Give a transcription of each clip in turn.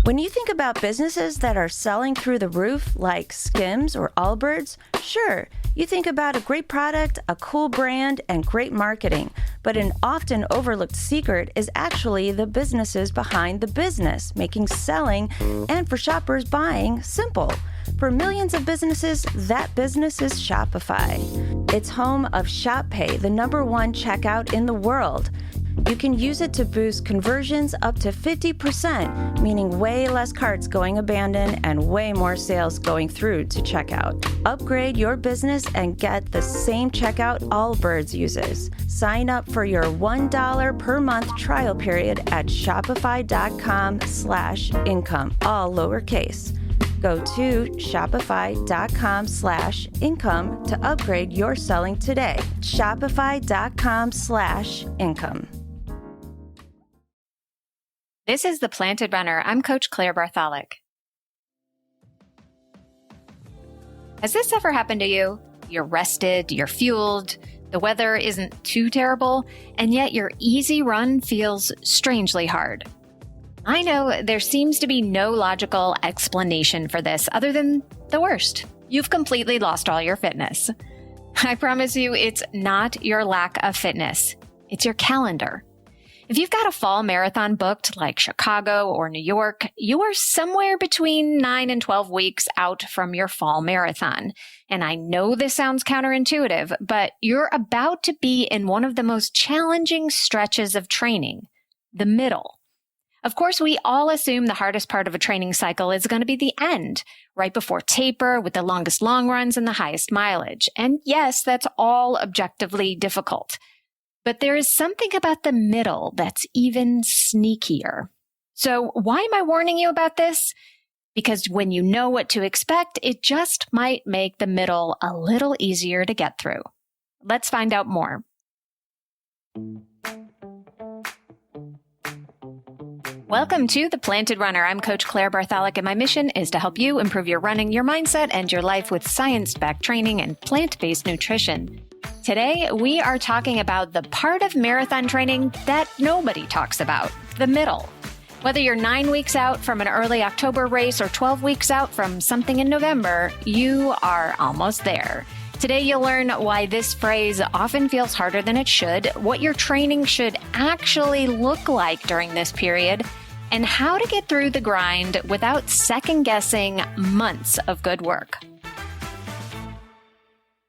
When you think about businesses that are selling through the roof, like Skims or Allbirds, sure, you think about a great product, a cool brand, and great marketing. But an often overlooked secret is actually the businesses behind the business, making selling and for shoppers buying simple. For millions of businesses, that business is Shopify. It's home of Shop Pay, the #1 checkout in the world. You can use it to boost conversions up to 50%, meaning way less carts going abandoned and way more sales going through to checkout. Upgrade your business and get the same checkout Allbirds uses. Sign up for your $1 per month trial period at shopify.com/income, all lowercase. Go to shopify.com/income to upgrade your selling today. Shopify.com/income. This is The Planted Runner. I'm Coach Claire Bartholic. Has this ever happened to you? You're rested, you're fueled, the weather isn't too terrible, and yet your easy run feels strangely hard. I know there seems to be no logical explanation for this other than the worst. You've completely lost all your fitness. I promise you, it's not your lack of fitness. It's your calendar. If you've got a fall marathon booked like Chicago or New York, you are somewhere between 9 and 12 weeks out from your fall marathon. And I know this sounds counterintuitive, but you're about to be in one of the most challenging stretches of training, the middle. Of course, we all assume the hardest part of a training cycle is going to be the end, right before taper with the longest long runs and the highest mileage. And yes, that's all objectively difficult. But there is something about the middle that's even sneakier. So why am I warning you about this? Because when you know what to expect, it just might make the middle a little easier to get through. Let's find out more. Welcome to The Planted Runner. I'm Coach Claire Bartholic, and my mission is to help you improve your running, your mindset, and your life with science-backed training and plant-based nutrition. Today, we are talking about the part of marathon training that nobody talks about, the middle. Whether you're 9 weeks out from an early October race or 12 weeks out from something in November, you are almost there. Today, you'll learn why this phrase often feels harder than it should, what your training should actually look like during this period, and how to get through the grind without second-guessing months of good work.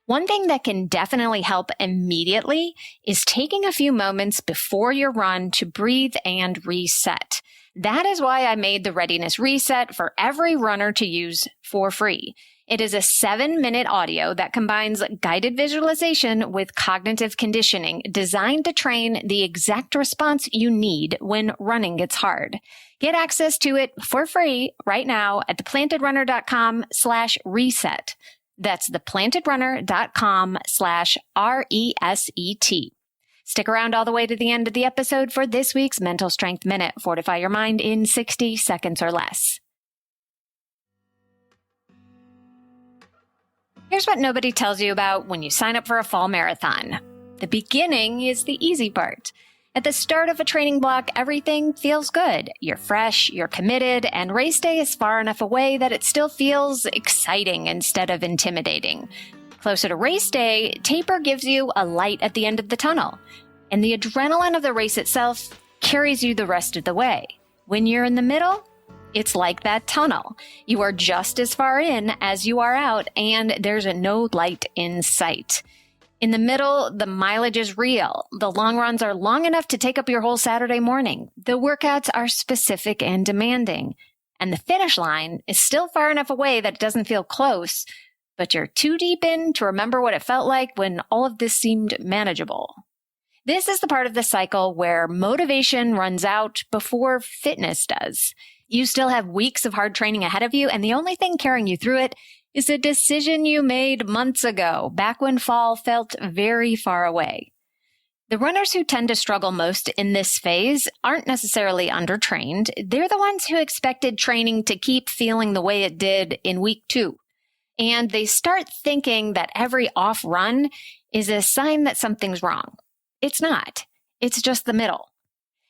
One thing that can definitely help immediately is taking a few moments before your run to breathe and reset. That is why I made the Readiness Reset for every runner to use for free. It is a 7-minute audio that combines guided visualization with cognitive conditioning designed to train the exact response you need when running gets hard. Get access to it for free right now at theplantedrunner.com/reset. That's theplantedrunner.com/RESET. Stick around all the way to the end of the episode for this week's Mental Strength Minute. Fortify your mind in 60 seconds or less. Here's what nobody tells you about when you sign up for a fall marathon. The beginning is the easy part. At the start of a training block, everything feels good. You're fresh, you're committed, and race day is far enough away that it still feels exciting instead of intimidating. Closer to race day, taper gives you a light at the end of the tunnel, and the adrenaline of the race itself carries you the rest of the way. When you're in the middle, it's like that tunnel. You are just as far in as you are out, and there's no light in sight. In the middle, the mileage is real. The long runs are long enough to take up your whole Saturday morning. The workouts are specific and demanding. And the finish line is still far enough away that it doesn't feel close, but you're too deep in to remember what it felt like when all of this seemed manageable. This is the part of the cycle where motivation runs out before fitness does. You still have weeks of hard training ahead of you, and the only thing carrying you through it is a decision you made months ago, back when fall felt very far away. The runners who tend to struggle most in this phase aren't necessarily undertrained. They're the ones who expected training to keep feeling the way it did in week 2. And they start thinking that every off run is a sign that something's wrong. It's not. It's just the middle.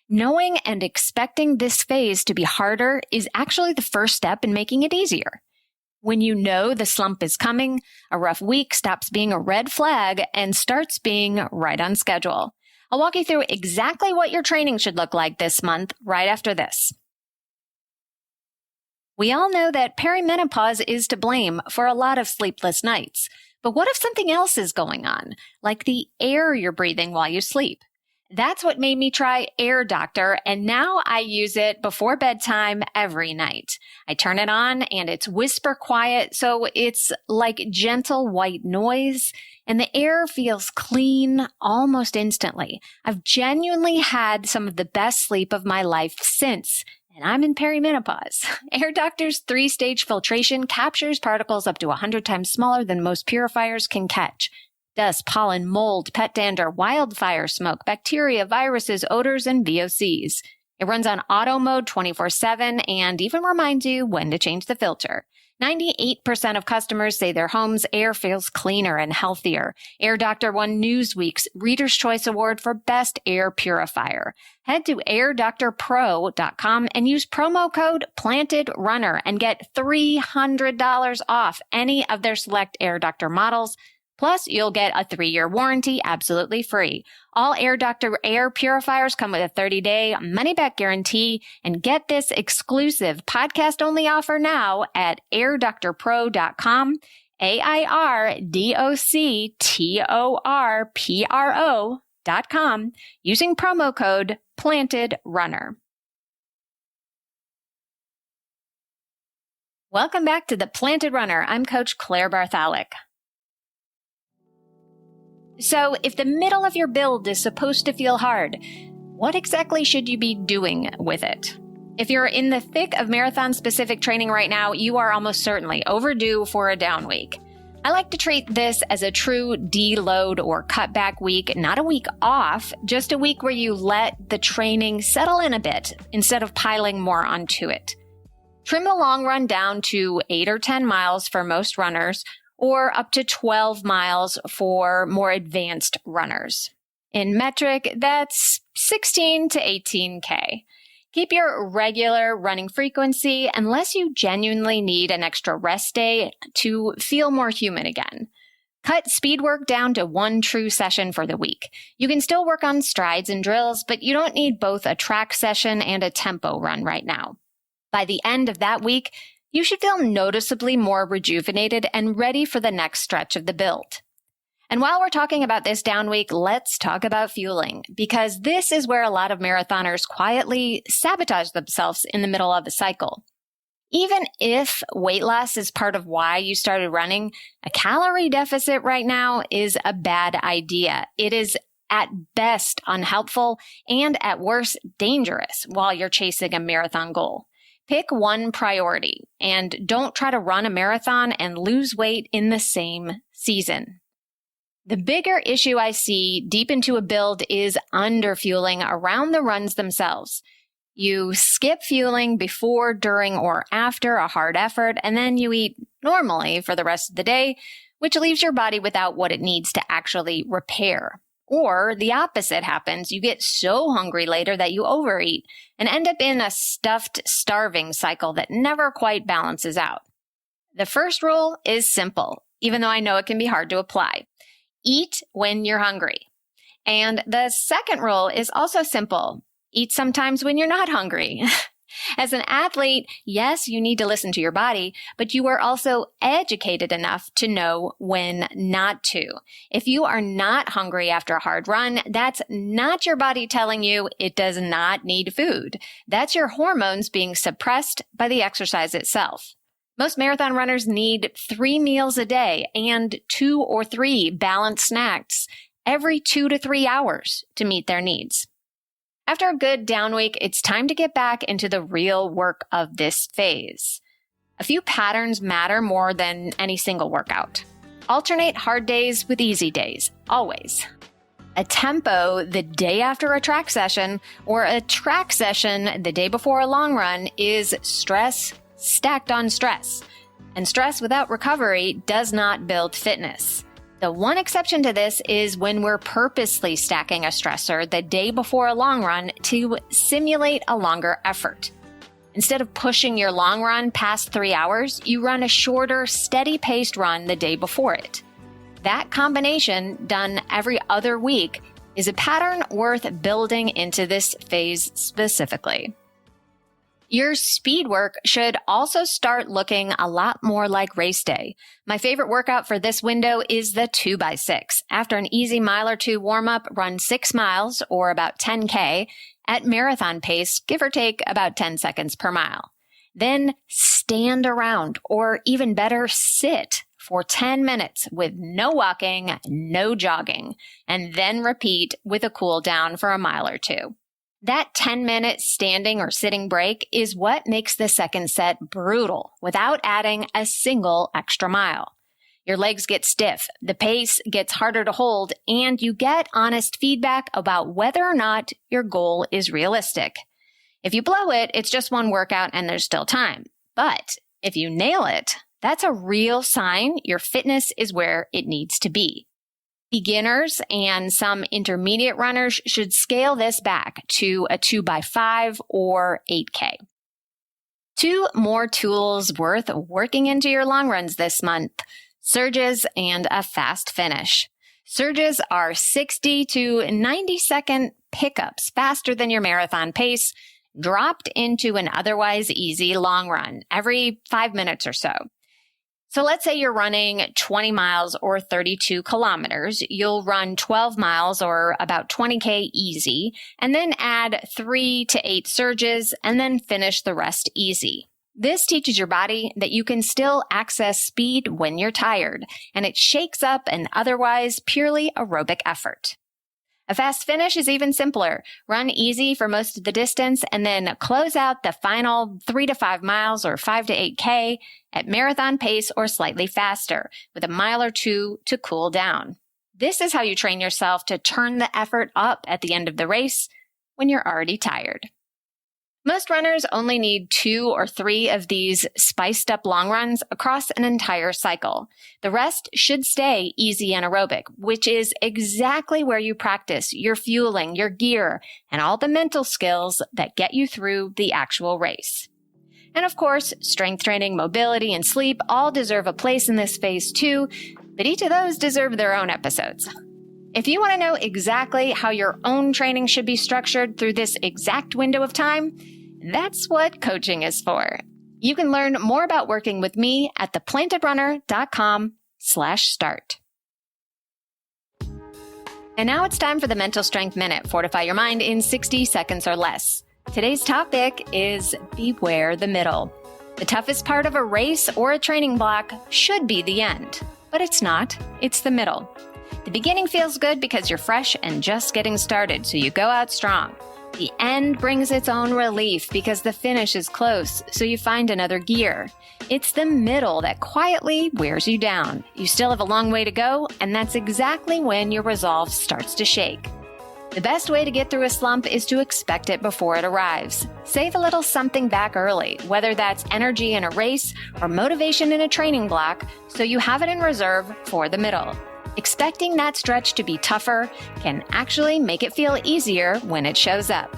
Knowing and expecting this phase to be harder is actually the first step in making it easier. When you know the slump is coming, a rough week stops being a red flag and starts being right on schedule. I'll walk you through exactly what your training should look like this month right after this. We all know that perimenopause is to blame for a lot of sleepless nights. But what if something else is going on, like the air you're breathing while you sleep? That's what made me try Air Doctor, and now I use it before bedtime every night. I turn it on and it's whisper quiet, so it's like gentle white noise, and the air feels clean almost instantly. I've genuinely had some of the best sleep of my life since, and I'm in perimenopause. Air Doctor's 3-stage filtration captures particles up to 100 times smaller than most purifiers can catch. Dust, pollen, mold, pet dander, wildfire smoke, bacteria, viruses, odors, and VOCs. It runs on auto mode 24/7 and even reminds you when to change the filter. 98% of customers say their home's air feels cleaner and healthier. Air Doctor won Newsweek's Reader's Choice Award for Best Air Purifier. Head to airdoctorpro.com and use promo code PLANTEDRUNNER and get $300 off any of their select Air Doctor models. Plus, you'll get a 3-year warranty absolutely free. All Air Doctor air purifiers come with a 30-day money-back guarantee. And get this exclusive podcast-only offer now at airdoctorpro.com, airdoctorpro.com, using promo code PLANTEDRUNNER. Welcome back to the Planted Runner. I'm Coach Claire Bartholic. So, if the middle of your build is supposed to feel hard, what exactly should you be doing with it? If you're in the thick of marathon-specific training right now, you are almost certainly overdue for a down week. I like to treat this as a true deload or cutback week, not a week off, just a week where you let the training settle in a bit instead of piling more onto it. Trim the long run down to 8 or 10 miles for most runners, or up to 12 miles for more advanced runners. In metric, that's 16 to 18K. Keep your regular running frequency unless you genuinely need an extra rest day to feel more human again. Cut speed work down to 1 true session for the week. You can still work on strides and drills, but you don't need both a track session and a tempo run right now. By the end of that week, you should feel noticeably more rejuvenated and ready for the next stretch of the build. And while we're talking about this down week, let's talk about fueling, because this is where a lot of marathoners quietly sabotage themselves in the middle of a cycle. Even if weight loss is part of why you started running, a calorie deficit right now is a bad idea. It is at best unhelpful and at worst dangerous while you're chasing a marathon goal. Pick one priority and don't try to run a marathon and lose weight in the same season. The bigger issue I see deep into a build is underfueling around the runs themselves. You skip fueling before, during, or after a hard effort, and then you eat normally for the rest of the day, which leaves your body without what it needs to actually repair. Or the opposite happens. You get so hungry later that you overeat and end up in a stuffed, starving cycle that never quite balances out. The first rule is simple, even though I know it can be hard to apply. Eat when you're hungry. And the second rule is also simple. Eat sometimes when you're not hungry. As an athlete, yes, you need to listen to your body, but you are also educated enough to know when not to. If you are not hungry after a hard run, that's not your body telling you it does not need food. That's your hormones being suppressed by the exercise itself. Most marathon runners need 3 meals a day and 2 or 3 balanced snacks every 2 to 3 hours to meet their needs. After a good down week, it's time to get back into the real work of this phase. A few patterns matter more than any single workout. Alternate hard days with easy days, always. A tempo the day after a track session or a track session the day before a long run is stress stacked on stress. And stress without recovery does not build fitness. The one exception to this is when we're purposely stacking a stressor the day before a long run to simulate a longer effort. Instead of pushing your long run past 3 hours, you run a shorter, steady-paced run the day before it. That combination, done every other week, is a pattern worth building into this phase specifically. Your speed work should also start looking a lot more like race day. My favorite workout for this window is the 2x6. After an easy mile or two warm-up, run 6 miles or about 10K at marathon pace, give or take about 10 seconds per mile. Then stand around, or even better, sit for 10 minutes with no walking, no jogging, and then repeat with a cool down for a mile or two. That 10-minute standing or sitting break is what makes the second set brutal without adding a single extra mile. Your legs get stiff, the pace gets harder to hold, and you get honest feedback about whether or not your goal is realistic. If you blow it, it's just one workout and there's still time. But if you nail it, that's a real sign your fitness is where it needs to be. Beginners and some intermediate runners should scale this back to a 2x5 or 8K. 2 more tools worth working into your long runs this month: surges and a fast finish. Surges are 60 to 90-second pickups faster than your marathon pace, dropped into an otherwise easy long run every 5 minutes or so. So let's say you're running 20 miles or 32 kilometers. You'll run 12 miles or about 20K easy, and then add 3 to 8 surges, and then finish the rest easy. This teaches your body that you can still access speed when you're tired, and it shakes up an otherwise purely aerobic effort. A fast finish is even simpler. Run easy for most of the distance and then close out the final 3 to 5 miles or 5 to 8K at marathon pace or slightly faster, with a mile or two to cool down. This is how you train yourself to turn the effort up at the end of the race when you're already tired. Most runners only need 2 or 3 of these spiced up long runs across an entire cycle. The rest should stay easy and aerobic, which is exactly where you practice your fueling, your gear, and all the mental skills that get you through the actual race. And of course, strength training, mobility, and sleep all deserve a place in this phase too, but each of those deserve their own episodes. If you want to know exactly how your own training should be structured through this exact window of time, that's what coaching is for. You can learn more about working with me at theplantedrunner.com/start. And now it's time for the Mental Strength Minute. Fortify your mind in 60 seconds or less. Today's topic is beware the middle. The toughest part of a race or a training block should be the end, but it's not. It's the middle. The beginning feels good because you're fresh and just getting started, so you go out strong. The end brings its own relief because the finish is close, so you find another gear. It's the middle that quietly wears you down. You still have a long way to go, and that's exactly when your resolve starts to shake. The best way to get through a slump is to expect it before it arrives. Save a little something back early, whether that's energy in a race or motivation in a training block, so you have it in reserve for the middle. Expecting that stretch to be tougher can actually make it feel easier when it shows up.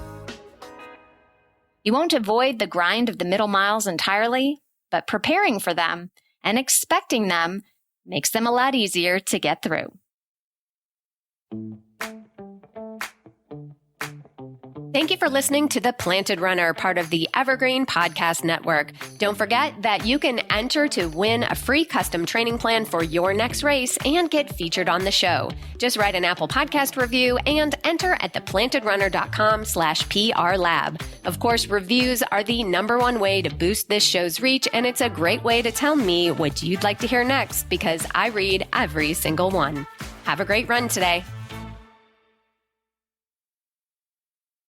You won't avoid the grind of the middle miles entirely, but preparing for them and expecting them makes them a lot easier to get through. Thank you for listening to The Planted Runner, part of the Evergreen Podcast Network. Don't forget that you can enter to win a free custom training plan for your next race and get featured on the show. Just write an Apple Podcast review and enter at theplantedrunner.com/PRLab. Of course, reviews are the #1 way to boost this show's reach, and it's a great way to tell me what you'd like to hear next because I read every single one. Have a great run today.